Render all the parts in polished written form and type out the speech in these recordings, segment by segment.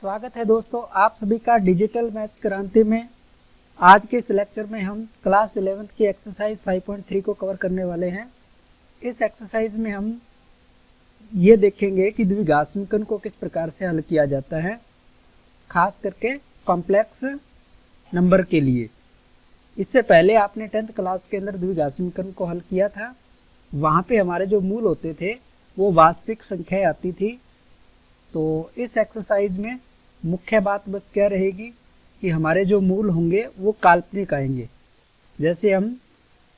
स्वागत है दोस्तों आप सभी का डिजिटल मैथ्स क्रांति में। आज के इस लेक्चर में हम क्लास 11th की एक्सरसाइज 5.3 को कवर करने वाले हैं। इस एक्सरसाइज में हम ये देखेंगे कि द्विघात समीकरण को किस प्रकार से हल किया जाता है, खास करके कॉम्प्लेक्स नंबर के लिए। इससे पहले आपने 10th क्लास के अंदर द्विघात समीकरण को हल किया था। वहाँ पे हमारे जो मूल होते थे वो वास्तविक संख्या आती थी। तो इस एक्सरसाइज में मुख्य बात बस क्या रहेगी कि हमारे जो मूल होंगे वो काल्पनिक आएंगे। जैसे हम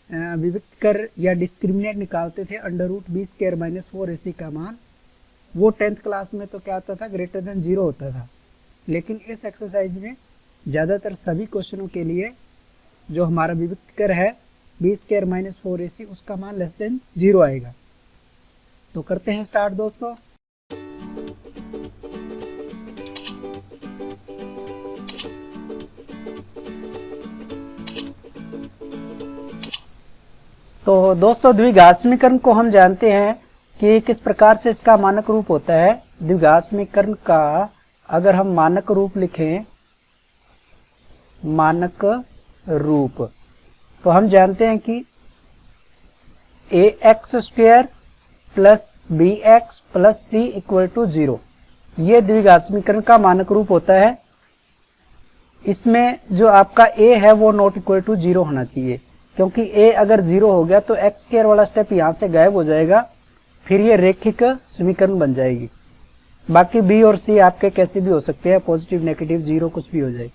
विविक्त कर या डिस्क्रिमिनेट निकालते थे √b² - 4ac का मान, वो 10th क्लास में तो क्या आता था, ग्रेटर देन 0 होता था। लेकिन इस एक्सरसाइज में ज़्यादातर सभी क्वेश्चनों के लिए जो हमारा विविक्त कर है b² - 4ac उसका मान लेस देन 0 आएगा। तो करते हैं स्टार्ट दोस्तों। तो दोस्तों द्विघात समीकरण को हम जानते हैं कि किस प्रकार से इसका मानक रूप होता है। द्विघात समीकरण का अगर हम मानक रूप लिखें, मानक रूप, तो हम जानते हैं कि ax² + bx + c = 0, ये द्विघात समीकरण का मानक रूप होता है। इसमें जो आपका a है वो ≠ 0 होना चाहिए, क्योंकि a अगर 0 हो गया तो x² वाला स्टेप यहाँ से गायब हो जाएगा, फिर ये रैखिक समीकरण बन जाएगी। बाकी b और c आपके कैसे भी हो सकते हैं, पॉजिटिव, नेगेटिव, 0 कुछ भी हो जाए।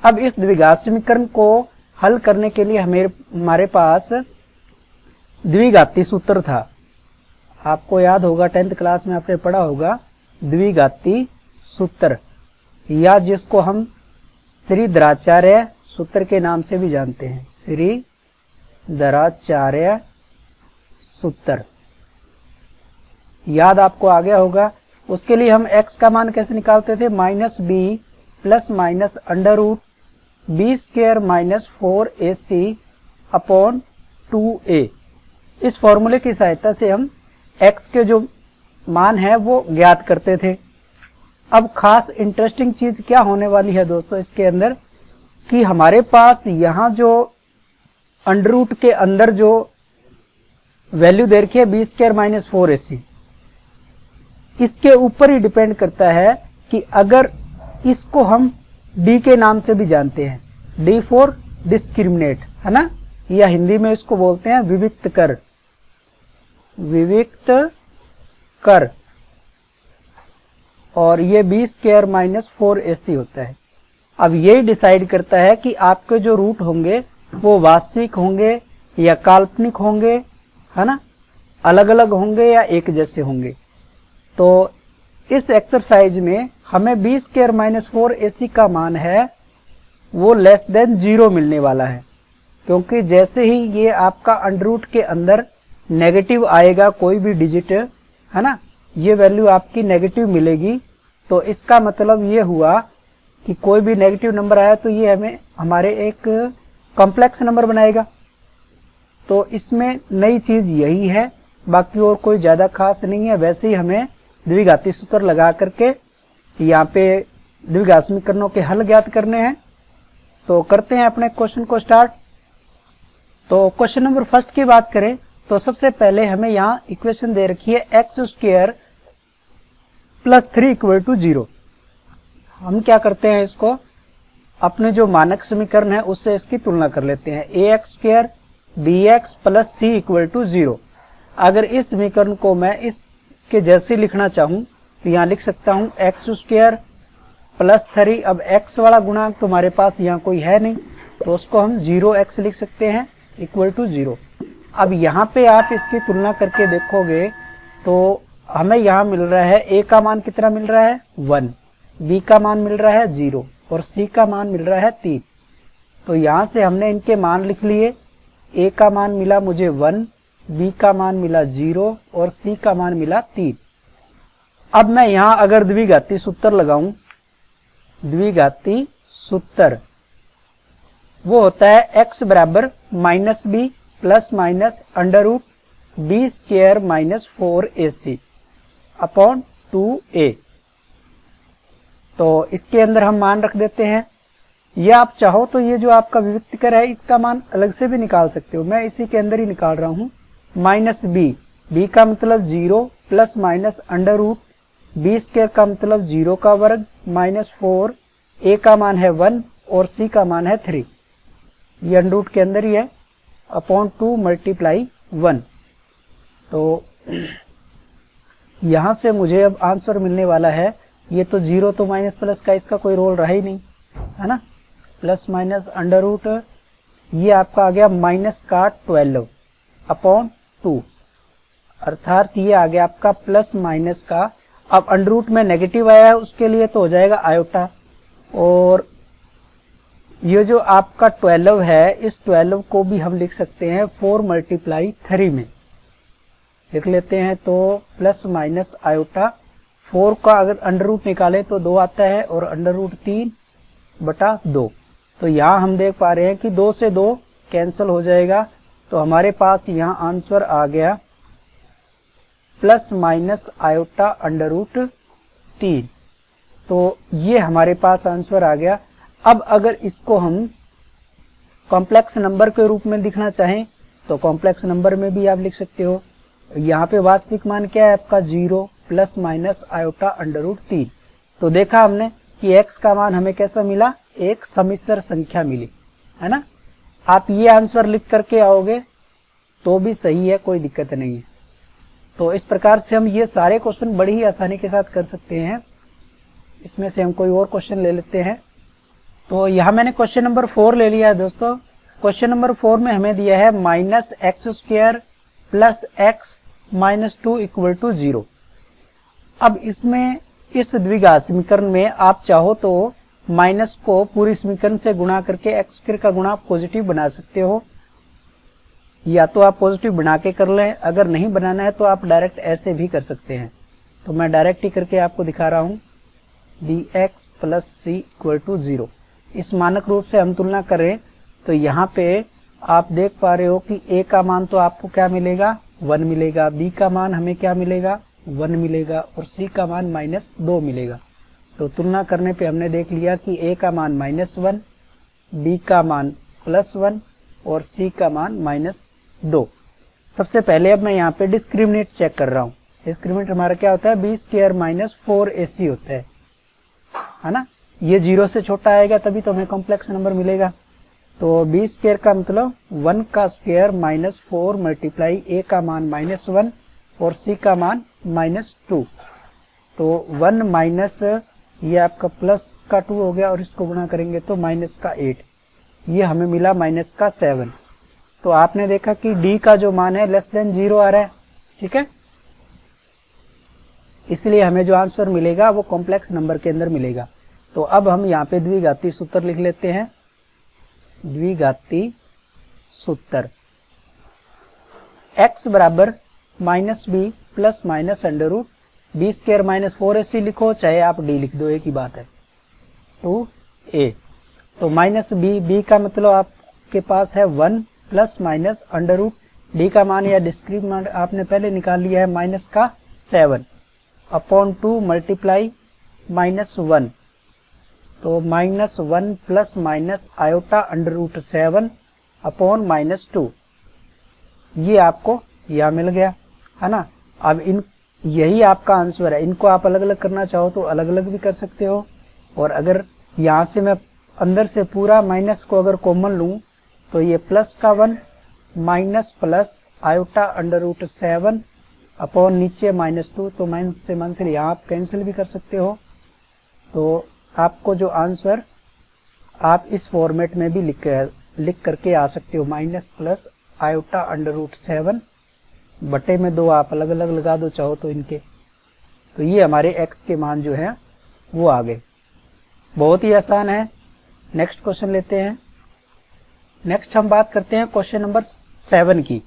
अब इस द्विघात समीकरण को हल करने के लिए हमारे पास द्विघाती सूत्र था। आपको याद होगा 10th क्लास में आपने पढ़ा होगा द्विघाती सूत्र, या जिसको हम श्रीधराचार्य सूत्र के नाम से भी जानते हैं, श्रीधराचार्य सूत्र। याद आपको आ गया होगा। उसके लिए हम x का मान कैसे निकालते थे, -b ± √b² - 4ac / 2a। इस फॉर्मूले की सहायता से हम x के जो मान है वो ज्ञात करते थे। अब खास इंटरेस्टिंग चीज क्या होने वाली है दोस्तों इसके अंदर, कि हमारे पास यहाँ जो अंडर रूट के अंदर जो वैल्यू दे रखी है b² - 4ac, इसके ऊपर ही डिपेंड करता है कि अगर इसको हम d के नाम से भी जानते हैं, d फॉर डिस्क्रिमिनेट, है ना, या हिंदी में इसको बोलते हैं विविक्त कर, विविक्त कर, और ये b² - 4ac होता है। अब ये डिसाइड करता है कि आपके जो रूट होंगे वो वास्तविक होंगे या काल्पनिक होंगे, है ना, अलग अलग होंगे या एक जैसे होंगे। तो इस एक्सरसाइज में हमें b² - 4ac का मान है वो लेस देन 0 मिलने वाला है, क्योंकि जैसे ही ये आपका अंडर रूट के अंदर नेगेटिव आएगा, कोई भी डिजिट, है ना, ये वैल्यू आपकी नेगेटिव मिलेगी। तो इसका मतलब ये हुआ कि कोई भी नेगेटिव नंबर आया तो ये हमें हमारे एक कॉम्प्लेक्स नंबर बनाएगा। तो इसमें नई चीज यही है, बाकी और कोई ज्यादा खास नहीं है। वैसे ही हमें द्विघाती सूत्र लगा करके यहाँ पे द्विघात समीकरणों के हल ज्ञात करने हैं। तो करते हैं अपने क्वेश्चन को स्टार्ट। तो क्वेश्चन नंबर फर्स्ट की बात करें तो सबसे पहले हमें यहाँ इक्वेशन दे रखी है x² + 3 = 0। हम क्या करते हैं, इसको अपने जो मानक समीकरण है उससे इसकी तुलना कर लेते हैं। ax² bx + c = 0। अगर इस समीकरण को मैं इसके जैसे लिखना चाहूं तो यहाँ लिख सकता हूं x² + 3। अब x वाला गुणांक तो हमारे पास यहाँ कोई है नहीं, तो उसको हम 0x लिख सकते हैं = 0। अब यहाँ पे आप इसकी तुलना करके देखोगे तो हमें यहाँ मिल रहा है a का मान कितना मिल रहा है, 1, b का मान मिल रहा है 0 और c का मान मिल रहा है 3। तो यहाँ से हमने इनके मान लिख लिए। a का मान मिला मुझे 1, b का मान मिला 0 और c का मान मिला 3। अब मैं यहाँ अगर द्विघाती सूत्र लगाऊं, द्विघाती सूत्र वो होता है x बराबर -b ± √b² - 4ac / 2a। तो इसके अंदर हम मान रख देते हैं, या आप चाहो तो ये जो आपका विविक्तकर है इसका मान अलग से भी निकाल सकते हो, मैं इसी के अंदर ही निकाल रहा हूं। माइनस बी का मतलब 0 plus minus under root b square का मतलब 0 का वर्ग माइनस 4, ए का मान है 1 और सी का मान है 3, ये अंडर रूट के अंदर ही है, अपॉन 2 मल्टीप्लाई 1। तो यहां से मुझे अब आंसर मिलने वाला है, ये तो 0 तो माइनस प्लस का इसका कोई रोल रहा ही नहीं है ना, प्लस माइनस अंडर रूट, ये आपका आ गया माइनस का 12 अपॉन 2, अर्थात ये आ गया आपका प्लस माइनस का, अब अंडर रूट में नेगेटिव आया है उसके लिए तो हो जाएगा आयोटा, और ये जो आपका 12 है इस 12 को भी हम लिख सकते हैं 4 मल्टीप्लाई 3 में लिख लेते हैं, तो प्लस माइनस आयोटा, 4 का अगर अंडर रूट निकाले तो 2 आता है और अंडर रूट 3/2। तो यहाँ हम देख पा रहे हैं कि 2 से 2 कैंसिल हो जाएगा, तो हमारे पास यहाँ आंसर आ गया plus minus iota under root 3। तो ये हमारे पास आंसर आ गया। अब अगर इसको हम कॉम्प्लेक्स नंबर के रूप में लिखना चाहें तो कॉम्प्लेक्स नंबर में भी आप लिख सकते हो। यहाँ पे वास्तविक मान क्या है आपका 0 plus minus iota under root 3। तो देखा हमने कि x का मान हमें कैसा मिला, एक समिश्र संख्या मिली है ना। आप ये आंसर लिख करके आओगे तो भी सही है, कोई दिक्कत नहीं है। तो इस प्रकार से हम ये सारे क्वेश्चन बड़ी ही आसानी के साथ कर सकते हैं। इसमें से हम कोई और क्वेश्चन ले लेते हैं। तो यहाँ मैंने क्वेश्चन नंबर 4 ले लिया है दोस्तों। क्वेश्चन नंबर 4 में हमें दिया है minus x square plus x minus 2 equal to 0। अब इसमें इस द्विघात समीकरण में आप चाहो तो माइनस को पूरी समीकरण से गुणा करके एक्स स्क्वायर का गुणा पॉजिटिव बना सकते हो, या तो आप पॉजिटिव बना के कर लें, अगर नहीं बनाना है तो आप डायरेक्ट ऐसे भी कर सकते हैं। तो मैं डायरेक्ट ही करके आपको दिखा रहा हूं, dx plus C equal to 0। इस मानक रूप से हम तुलना करें तो यहाँ पे आप देख पा रहे हो कि a का मान तो आपको क्या मिलेगा 1 मिलेगा, b का मान हमें क्या मिलेगा 1 मिलेगा और c का मान -2 मिलेगा। तो तुलना करने पे हमने देख लिया कि a का मान -1, b का मान +1 और c का मान -2। सबसे पहले अब मैं यहाँ पे डिस्क्रिमिनेट चेक कर रहा हूँ। डिस्क्रिमिनेट हमारा क्या होता है, b स्क्वायर माइनस 4ac होता है ना। ये 0 से छोटा आएगा तभी तो हमें कॉम्प्लेक्स नंबर मिलेगा। तो b स्क्वायर का मतलब 1 का स्क्वायर -4 मल्टीप्लाई a का मान -1 और c का मान -2। तो 1 माइनस ये आपका प्लस का 2 हो गया और इसको गुणा करेंगे तो माइनस का 8, ये हमें मिला माइनस का 7। तो आपने देखा कि d का जो मान है लेस देन 0 आ रहा है, ठीक है। इसलिए हमें जो आंसर मिलेगा वो कॉम्प्लेक्स नंबर के अंदर मिलेगा। तो अब हम यहाँ पे द्विघाती सूत्र लिख लेते हैं। द्विघाती सूत्र x बराबर minus b plus minus under root b square minus 4ac लिखो, चाहे आप d लिख दो, एक ही बात है, 2a। तो माइनस b का मतलब आपके पास है 1 plus minus under root, D का मान या डिस्क्रिमिनेंट आपने पहले निकाल लिया है माइनस का 7 अपॉन 2 मल्टीप्लाई -1। तो -1 plus minus iota under root 7 upon -2, ये आपको यह मिल गया है ना। अब यही आपका आंसर है। इनको आप अलग अलग करना चाहो तो अलग अलग भी कर सकते हो, और अगर यहाँ से मैं अंदर से पूरा माइनस को अगर कॉमन लूं तो ये प्लस का 1 minus plus iota under root 7 upon नीचे -2, तो माइनस से माइनस यहाँ आप कैंसिल भी कर सकते हो। तो आपको जो आंसर आप इस फॉर्मेट में भी लिख करके आ सकते हो, minus plus iota under root 7 बटे में 2 आप अलग अलग लगा दो चाहो तो इनके। तो ये हमारे x के मान जो है वो आ गए। बहुत ही आसान है। नेक्स्ट क्वेश्चन लेते हैं। नेक्स्ट हम बात करते हैं क्वेश्चन नंबर 7 की।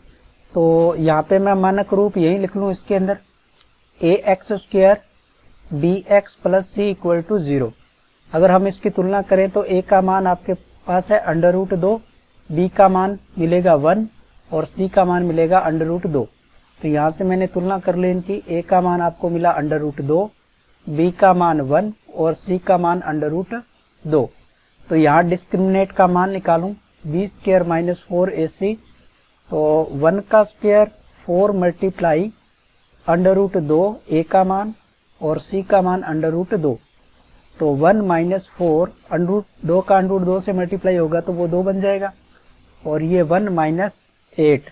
तो यहाँ पे मैं मानक रूप यही लिख लूँ इसके अंदर, ax square bx plus C equal to 0। अगर हम इसकी तुलना करें तो a का मान आपके पास है अंडर रूट 2, b का मान मिलेगा 1 और c का मान मिलेगा अंडर रूट 2। तो यहाँ से मैंने तुलना कर ली इनकी, a का मान आपको मिला अंडर रूट 2, b का मान 1 और c का मान √2। तो यहाँ डिस्क्रिमिनेट का मान निकालूं b² - 4ac, तो 1 का स्क्वायर 4 मल्टीप्लाई √2 a का मान और c का मान √2। तो 1 - 4 √2 का √2 से मल्टीप्लाई होगा तो वो 2 बन जाएगा, और ये 1 - 8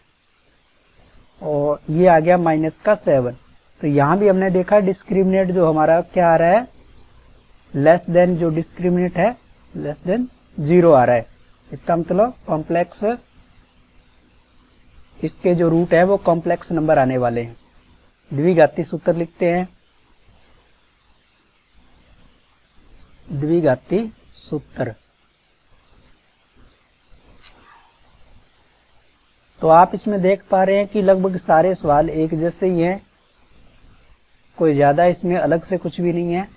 और ये आ गया -7। तो यहाँ भी हमने देखा डिस्क्रिमिनेट जो हमारा क्या आ रहा है, लेस देन, जो डिस्क्रिमिनेट है लेस देन 0 आ रहा है। इसका मतलब कॉम्प्लेक्स, इसके जो रूट है वो कॉम्प्लेक्स नंबर आने वाले हैं। द्विघाती सूत्र लिखते हैं। द्विघाती सूत्र, तो आप इसमें देख पा रहे हैं कि लगभग सारे सवाल एक जैसे ही हैं, कोई ज्यादा इसमें अलग से कुछ भी नहीं है।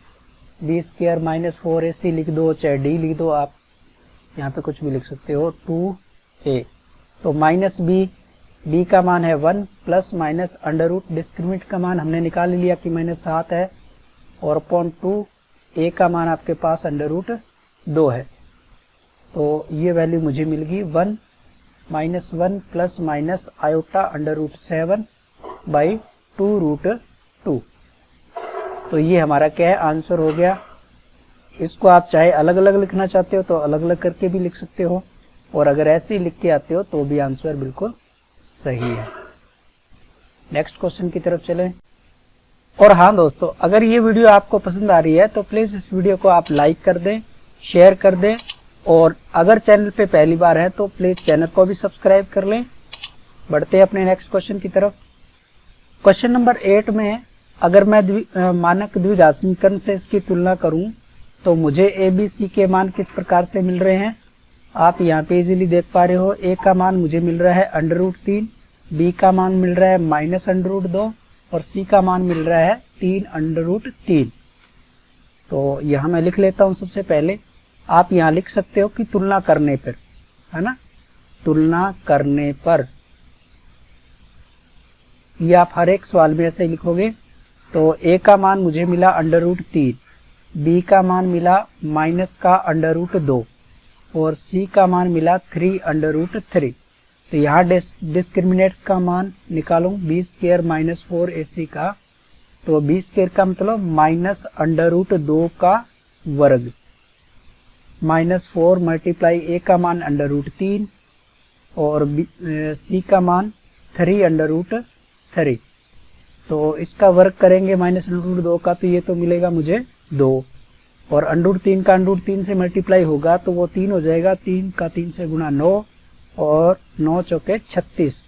b² - 4ac लिख दो, चाहे d लिख दो, आप यहाँ पे कुछ भी लिख सकते हो। 2a, तो -b का मान है 1 प्लस माइनस √ डिस्क्रिमिनेट का मान हमने निकाल लिया कि -7 है, और अपॉन 2 a का मान आपके पास √2 है। तो ये वैल्यू मुझे मिल गई 1 - 1 प्लस माइनस आयोटा √7 बाई 2√2। तो ये हमारा क्या है, आंसर हो गया। इसको आप चाहे अलग अलग लिखना चाहते हो तो अलग अलग करके भी लिख सकते हो, और अगर ऐसे ही लिख के आते हो तो भी आंसर बिल्कुल सही है। नेक्स्ट क्वेश्चन की तरफ चलें। और हाँ दोस्तों, अगर ये वीडियो आपको पसंद आ रही है तो प्लीज इस वीडियो को आप लाइक कर दें, शेयर कर दें, और अगर चैनल पे पहली बार है तो प्लीज चैनल को भी सब्सक्राइब कर लें। बढ़ते हैं अपने नेक्स्ट क्वेश्चन की तरफ। क्वेश्चन नंबर 8 में अगर मैं मानक द्विघात समीकरण से इसकी तुलना करूं तो मुझे ए बी सी के मान किस प्रकार से मिल रहे हैं। आप यहाँ पे इजीली देख पा रहे हो, ए का मान मुझे मिल रहा है √3, बी का मान मिल रहा है -√2 और सी का मान मिल रहा है 3√3। तो यहाँ मैं लिख लेता हूँ। सबसे पहले आप यहाँ लिख सकते हो कि तुलना करने पर, है ना, तुलना करने पर, ये आप हर एक सवाल में ऐसे ही लिखोगे। तो ए का मान मुझे मिला √3, बी का मान मिला -√2 और सी का मान मिला 3√3। तो यहाँ डिस्क्रिमिनेट का मान निकालूं b² - 4ac का, तो b² का मतलब -√2 का वर्ग, -4 मल्टीप्लाई a का मान √3 और c का मान 3√3। तो इसका वर्ग करेंगे -√2 का, तो ये तो मिलेगा मुझे 2, और √3 का √3 से मल्टीप्लाई होगा तो वो 3 हो जाएगा। 3 का 3 से गुणा 9 और 9 चौके 36,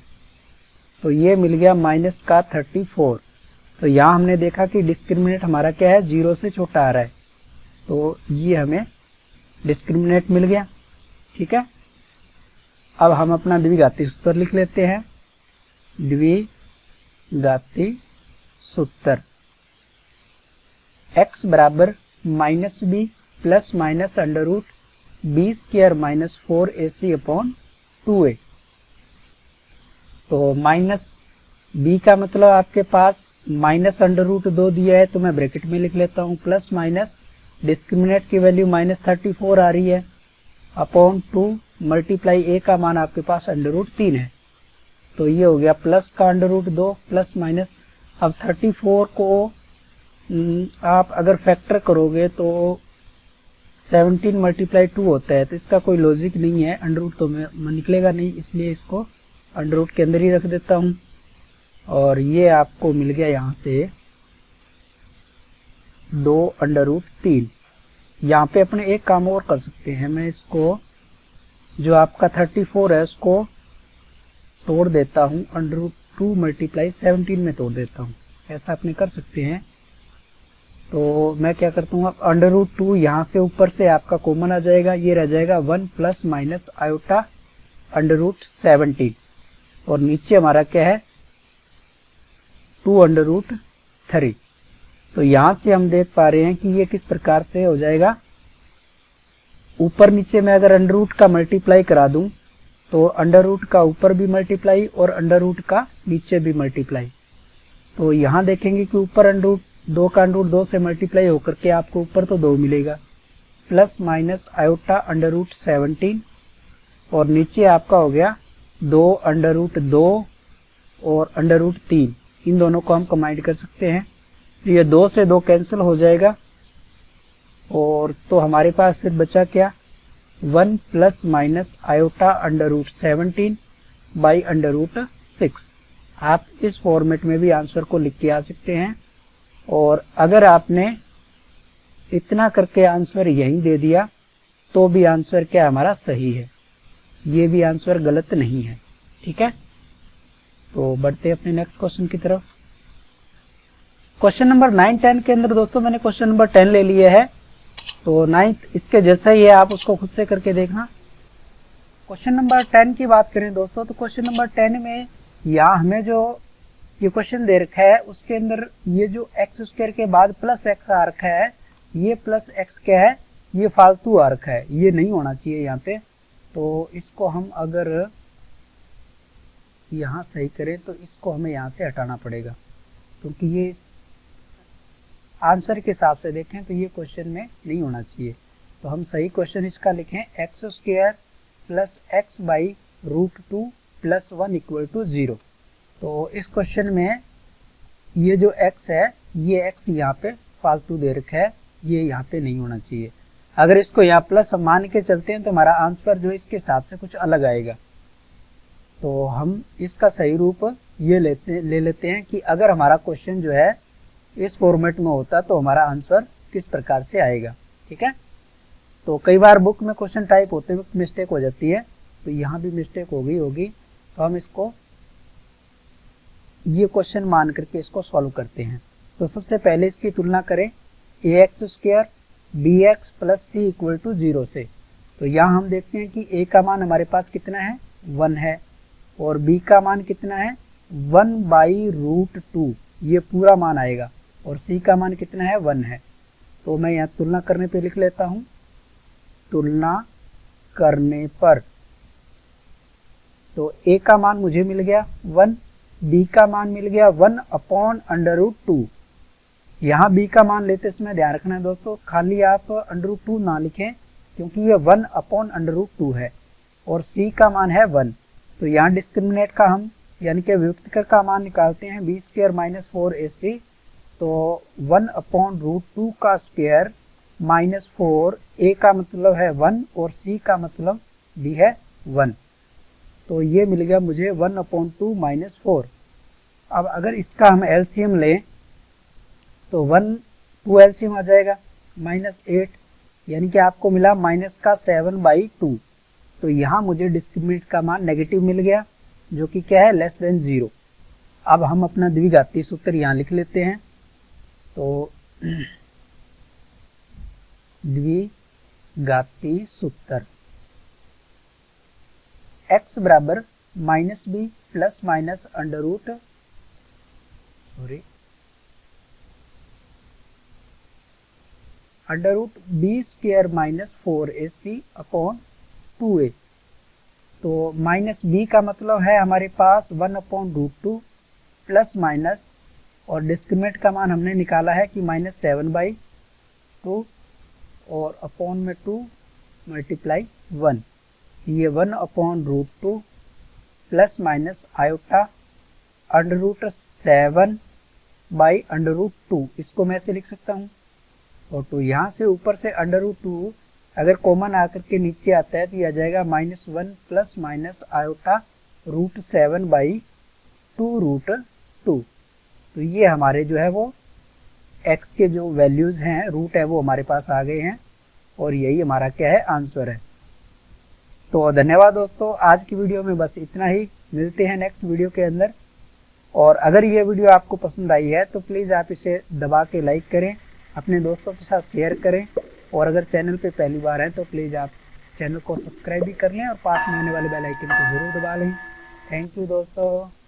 तो ये मिल गया -34। तो यहाँ हमने देखा कि डिस्क्रिमिनेट हमारा क्या है, 0 से छोटा आ रहा है, तो ये हमें डिस्क्रिमिनेट मिल गया। ठीक है, अब हम अपना द्विघाती सूत्र लिख लेते हैं। द्विघाती सूत्र x बराबर -b plus minus √b² - 4ac upon 2a। तो -b का मतलब आपके पास -√2 दिया है, तो मैं ब्रैकेट में लिख लेता हूँ, प्लस माइनस डिस्क्रिमिनेट की वैल्यू -34 आ रही है, अपॉन 2 मल्टीप्लाई a का मान आपके पास √3 है। तो ये हो गया प्लस का √2 प्लस माइनस। अब 34 को आप अगर फैक्टर करोगे तो 17 मल्टीप्लाई 2 होता है, तो इसका कोई लॉजिक नहीं है, √ तो में निकलेगा नहीं, इसलिए इसको √ के अंदर ही रख देता हूं। और ये आपको मिल गया यहाँ से 2√3। यहाँ पे अपने एक काम और कर सकते हैं, मैं इसको जो आपका 34 है उसको तोड़ देता हूँ, √2 मल्टीप्लाई 17 में तोड़ देता हूँ, ऐसा अपने कर सकते हैं। तो मैं क्या करता हूँ, अब √2 यहाँ से ऊपर से आपका कॉमन आ जाएगा, ये रह जाएगा 1 प्लस माइनस आयोटा √17, और नीचे हमारा क्या है 2√3। तो यहाँ से हम देख पा रहे हैं कि ये किस प्रकार से हो जाएगा, ऊपर नीचे में अगर √ का मल्टीप्लाई करा दूं तो √ का ऊपर भी मल्टीप्लाई और √ का नीचे भी मल्टीप्लाई। तो यहाँ देखेंगे कि ऊपर 2 का अंडर रूट 2 से मल्टीप्लाई होकर के आपको ऊपर तो 2 मिलेगा, plus minus iota under root 17 और नीचे आपका हो गया 2 अंडर रूट 2 और अंडर रूट 3। इन दोनों को हम कंबाइन कर सकते हैं, ये 2 से 2 कैंसिल हो जाएगा और तो हमारे पास फिर बचा क्या, 1 plus minus iota under root 17 by under root 6। आप इस फॉर्मेट में भी आंसर को लिख के आ सकते हैं। और अगर आपने इतना करके आंसर यहीं दे दिया तो भी आंसर क्या हमारा सही है, ये भी आंसर गलत नहीं है। ठीक है, तो बढ़ते अपने नेक्स्ट क्वेश्चन की तरफ। क्वेश्चन नंबर 9, 10 के अंदर दोस्तों मैंने क्वेश्चन नंबर 10 ले लिया है, तो 9th इसके जैसा ही है, आप उसको खुद से करके देखना। क्वेश्चन नंबर 10 की बात करें दोस्तों, तो क्वेश्चन नंबर 10 में यहाँ हमें जो ये क्वेश्चन दे रखा है उसके अंदर ये जो एक्स स्क्वायर के बाद प्लस एक्स आ रखा है, ये प्लस एक्स क्या है, ये फालतू आ रखा है, ये नहीं होना चाहिए यहाँ पे। तो इसको हम अगर यहाँ सही करें तो इसको हमें यहाँ से हटाना पड़ेगा, क्योंकि ये आंसर के हिसाब से देखें तो ये क्वेश्चन में नहीं होना चाहिए। तो हम सही क्वेश्चन इसका लिखें, x square plus x by root 2 plus 1 equal to 0। तो इस क्वेश्चन में ये जो x है, ये x यहाँ पे फालतू दे रखा है, ये यहाँ पे नहीं होना चाहिए। अगर इसको यहाँ प्लस हम मान के चलते हैं तो हमारा आंसर जो इसके हिसाब से कुछ अलग आएगा। तो हम इसका सही रूप ये ले लेते हैं कि अगर हमारा क्वेश्चन जो है इस फॉर्मेट में होता तो हमारा आंसर किस प्रकार से आएगा। ठीक है, तो कई बार बुक में क्वेश्चन टाइप होते वक्त मिस्टेक हो जाती है, तो यहाँ भी मिस्टेक होगी। तो हम इसको ये क्वेश्चन मान करके इसको सॉल्व करते हैं। तो सबसे पहले इसकी तुलना करें A X square B X plus C equal to 0 से। तो यहाँ हम देखते हैं कि ए का मान हमारे पास कितना है, 1 है, और बी का मान कितना है, 1 बाई रूट 2, ये पूरा मान आएगा, और सी का मान कितना है, 1 है। तो मैं यहाँ तुलना करने पे लिख लेता हूँ, तुलना करने पर तो ए का मान मुझे मिल गया 1, बी का मान मिल गया 1 अपॉन अंडर रूट 2। यहाँ बी का मान लेते समय ध्यान रखना है दोस्तों, खाली आप अंडर रूट 2 ना लिखें, क्योंकि ये 1 अपॉन अंडर रूट 2 है, और सी का मान है 1। तो यहाँ डिस्क्रिमिनेट का हम यानी कि व्युत्क्रम का मान निकालते हैं, बी स्क्वायर माइनस 4ac। तो 1 अपॉन रूट 2 का स्क्वायर माइनस 4, ए का मतलब है 1 और सी का मतलब भी है 1। तो ये मिल गया मुझे 1 अपॉन 2 माइनस 4। अब अगर इसका हम एलसीएम लें तो 2 एलसीएम आ जाएगा माइनस 8, यानी कि आपको मिला माइनस का 7/2। तो यहाँ मुझे डिस्क्रिमिनेंट का मान नेगेटिव मिल गया, जो कि क्या है, लेस देन 0। अब हम अपना द्विघातीय सूत्र यहाँ लिख लेते हैं। तो द्विघातीय सूत्र x बराबर minus b plus minus under root b square minus 4ac upon 2a। तो माइनस बी का मतलब है हमारे पास 1 अपॉन रूट 2 प्लस माइनस, और डिस्क्रिमिनेंट का मान हमने निकाला है कि माइनस 7/2 और अपॉन में 2 मल्टीप्लाई 1, ये 1 upon root 2 plus minus iota under root 7 by under root 2, इसको मैं ऐसे लिख सकता हूँ। और तो यहाँ से ऊपर से अंडर रूट 2 अगर कॉमन आकर के नीचे आता है तो यह आ जाएगा -1 plus minus iota root 7/2 root 2। तो ये हमारे जो है वो x के जो वैल्यूज हैं, रूट है, वो हमारे पास आ गए हैं, और यही हमारा क्या है, आंसर है। तो धन्यवाद दोस्तों, आज की वीडियो में बस इतना ही, मिलते हैं नेक्स्ट वीडियो के अंदर। और अगर ये वीडियो आपको पसंद आई है तो प्लीज़ आप इसे दबा के लाइक करें, अपने दोस्तों के साथ शेयर करें, और अगर चैनल पे पहली बार हैं तो प्लीज़ आप चैनल को सब्सक्राइब भी कर लें और पास में आने वाले बेल आइकन को ज़रूर दबा लें। थैंक यू दोस्तों।